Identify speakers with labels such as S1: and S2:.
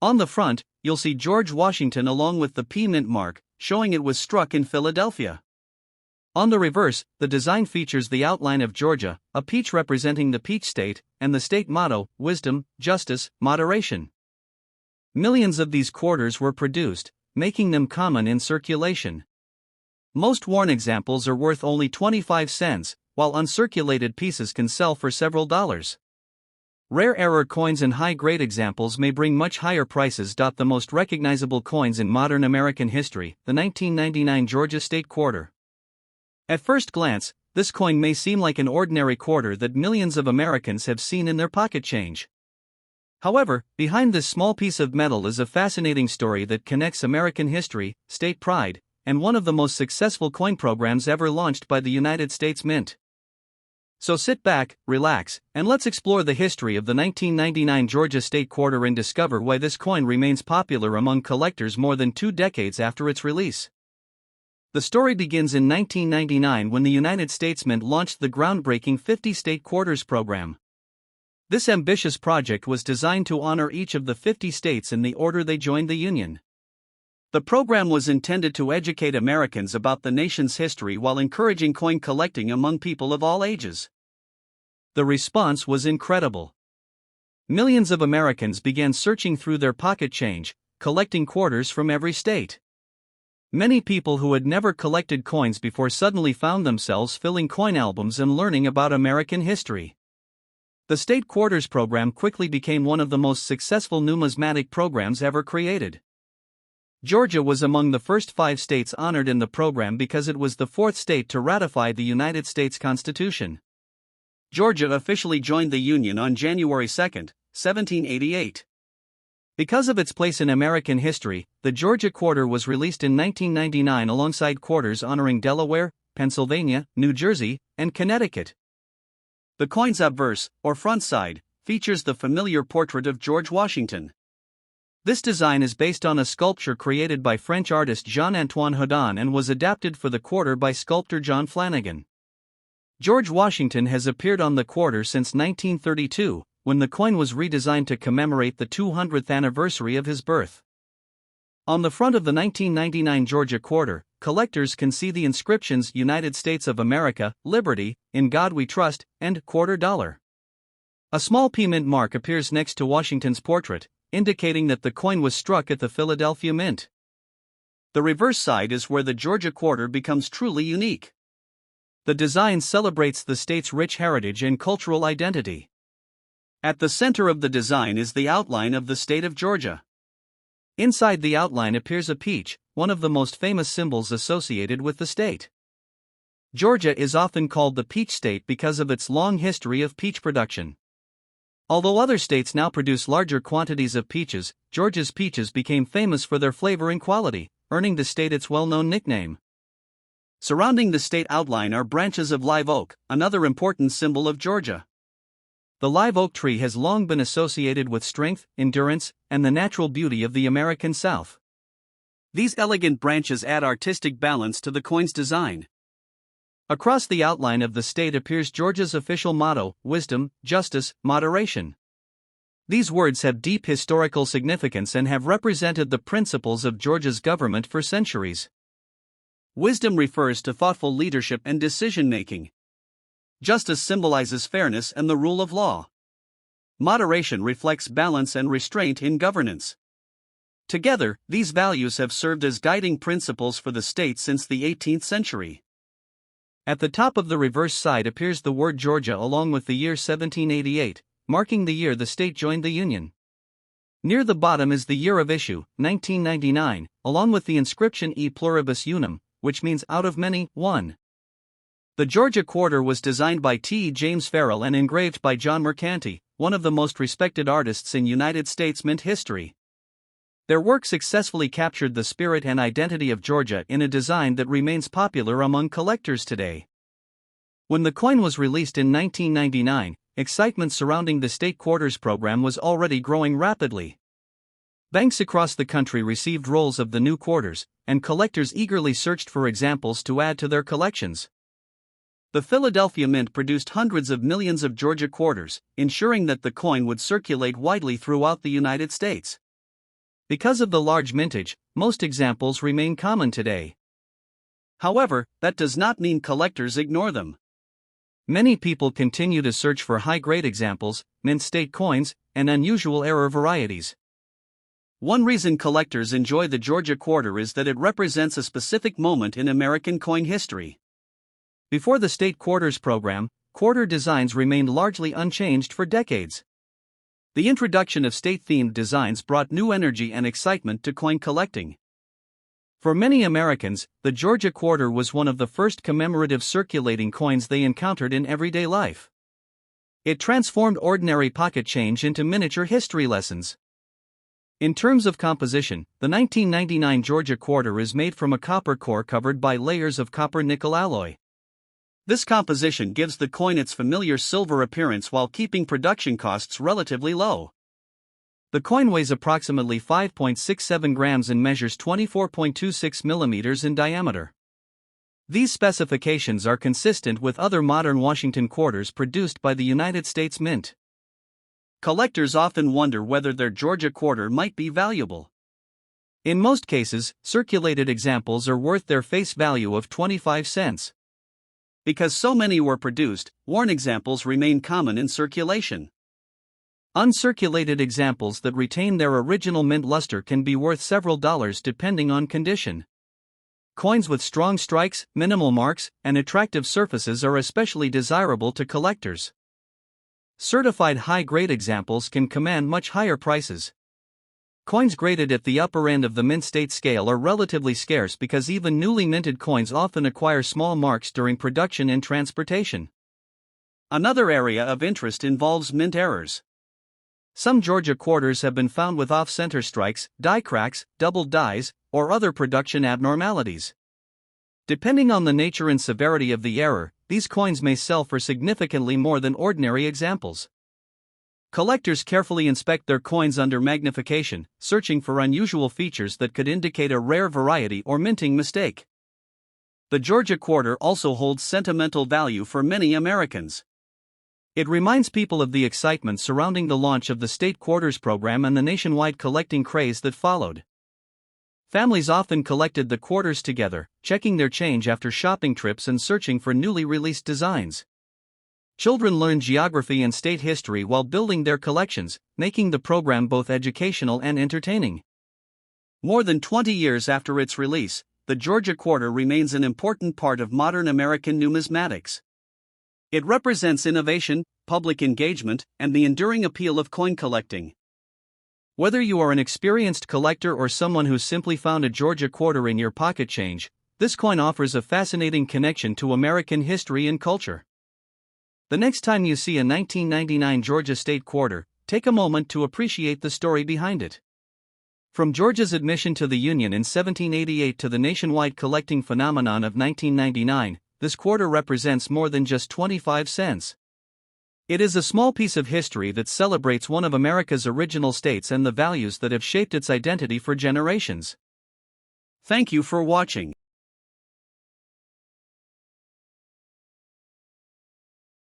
S1: On the front, you'll see George Washington along with the P mint mark, showing it was struck in Philadelphia. On the reverse, the design features the outline of Georgia, a peach representing the peach state, and the state motto, wisdom, justice, moderation. Millions of these quarters were produced, making them common in circulation. Most worn examples are worth only 25 cents, while uncirculated pieces can sell for several dollars. Rare error coins and high-grade examples may bring much higher prices. The most recognizable coins in modern American history, the 1999 Georgia State Quarter. At first glance, this coin may seem like an ordinary quarter that millions of Americans have seen in their pocket change. However, behind this small piece of metal is a fascinating story that connects American history, state pride, and one of the most successful coin programs ever launched by the United States Mint. So sit back, relax, and let's explore the history of the 1999 Georgia State Quarter and discover why this coin remains popular among collectors more than 2 decades after its release. The story begins in 1999 when the United States Mint launched the groundbreaking 50 State Quarters program. This ambitious project was designed to honor each of the 50 states in the order they joined the Union. The program was intended to educate Americans about the nation's history while encouraging coin collecting among people of all ages. The response was incredible. Millions of Americans began searching through their pocket change, collecting quarters from every state. Many people who had never collected coins before suddenly found themselves filling coin albums and learning about American history. The State Quarters program quickly became one of the most successful numismatic programs ever created. Georgia was among the first 5 states honored in the program because it was the 4th state to ratify the United States Constitution. Georgia officially joined the Union on January 2, 1788. Because of its place in American history, the Georgia Quarter was released in 1999 alongside quarters honoring Delaware, Pennsylvania, New Jersey, and Connecticut. The coin's obverse, or front side, features the familiar portrait of George Washington. This design is based on a sculpture created by French artist Jean-Antoine Houdon and was adapted for the quarter by sculptor John Flanagan. George Washington has appeared on the quarter since 1932, when the coin was redesigned to commemorate the 200th anniversary of his birth. On the front of the 1999 Georgia Quarter, collectors can see the inscriptions United States of America, Liberty, In God We Trust, and Quarter Dollar. A small P mint mark appears next to Washington's portrait, indicating that the coin was struck at the Philadelphia Mint. The reverse side is where the Georgia Quarter becomes truly unique. The design celebrates the state's rich heritage and cultural identity. At the center of the design is the outline of the state of Georgia. Inside the outline appears a peach, one of the most famous symbols associated with the state. Georgia is often called the peach state because of its long history of peach production. Although other states now produce larger quantities of peaches, Georgia's peaches became famous for their flavor and quality, earning the state its well-known nickname. Surrounding the state outline are branches of live oak, another important symbol of Georgia. The live oak tree has long been associated with strength, endurance, and the natural beauty of the American South. These elegant branches add artistic balance to the coin's design. Across the outline of the state appears Georgia's official motto, wisdom, justice, moderation. These words have deep historical significance and have represented the principles of Georgia's government for centuries. Wisdom refers to thoughtful leadership and decision-making. Justice symbolizes fairness and the rule of law. Moderation reflects balance and restraint in governance. Together, these values have served as guiding principles for the state since the 18th century. At the top of the reverse side appears the word Georgia along with the year 1788, marking the year the state joined the Union. Near the bottom is the year of issue, 1999, along with the inscription E pluribus unum, which means out of many, one. The Georgia Quarter was designed by T. James Farrell and engraved by John Mercanti, one of the most respected artists in United States Mint history. Their work successfully captured the spirit and identity of Georgia in a design that remains popular among collectors today. When the coin was released in 1999, excitement surrounding the State Quarters program was already growing rapidly. Banks across the country received rolls of the new quarters, and collectors eagerly searched for examples to add to their collections. The Philadelphia Mint produced hundreds of millions of Georgia quarters, ensuring that the coin would circulate widely throughout the United States. Because of the large mintage, most examples remain common today. However, that does not mean collectors ignore them. Many people continue to search for high-grade examples, mint state coins, and unusual error varieties. One reason collectors enjoy the Georgia quarter is that it represents a specific moment in American coin history. Before the state quarters program, quarter designs remained largely unchanged for decades. The introduction of state-themed designs brought new energy and excitement to coin collecting. For many Americans, the Georgia quarter was one of the first commemorative circulating coins they encountered in everyday life. It transformed ordinary pocket change into miniature history lessons. In terms of composition, the 1999 Georgia quarter is made from a copper core covered by layers of copper-nickel alloy. This composition gives the coin its familiar silver appearance while keeping production costs relatively low. The coin weighs approximately 5.67 grams and measures 24.26 millimeters in diameter. These specifications are consistent with other modern Washington quarters produced by the United States Mint. Collectors often wonder whether their Georgia quarter might be valuable. In most cases, circulated examples are worth their face value of 25 cents. Because so many were produced, worn examples remain common in circulation. Uncirculated examples that retain their original mint luster can be worth several dollars depending on condition. Coins with strong strikes, minimal marks, and attractive surfaces are especially desirable to collectors. Certified high-grade examples can command much higher prices. Coins graded at the upper end of the mint state scale are relatively scarce because even newly minted coins often acquire small marks during production and transportation. Another area of interest involves mint errors. Some Georgia quarters have been found with off-center strikes, die cracks, doubled dies, or other production abnormalities. Depending on the nature and severity of the error, these coins may sell for significantly more than ordinary examples. Collectors carefully inspect their coins under magnification, searching for unusual features that could indicate a rare variety or minting mistake. The Georgia quarter also holds sentimental value for many Americans. It reminds people of the excitement surrounding the launch of the state quarters program and the nationwide collecting craze that followed. Families often collected the quarters together, checking their change after shopping trips and searching for newly released designs. Children learned geography and state history while building their collections, making the program both educational and entertaining. More than 20 years after its release, the Georgia quarter remains an important part of modern American numismatics. It represents innovation, public engagement, and the enduring appeal of coin collecting. Whether you are an experienced collector or someone who simply found a Georgia quarter in your pocket change, this coin offers a fascinating connection to American history and culture. The next time you see a 1999 Georgia state quarter, take a moment to appreciate the story behind it. From Georgia's admission to the Union in 1788 to the nationwide collecting phenomenon of 1999, this quarter represents more than just 25 cents. It is a small piece of history that celebrates one of America's original states and the values that have shaped its identity for generations. Thank you for watching.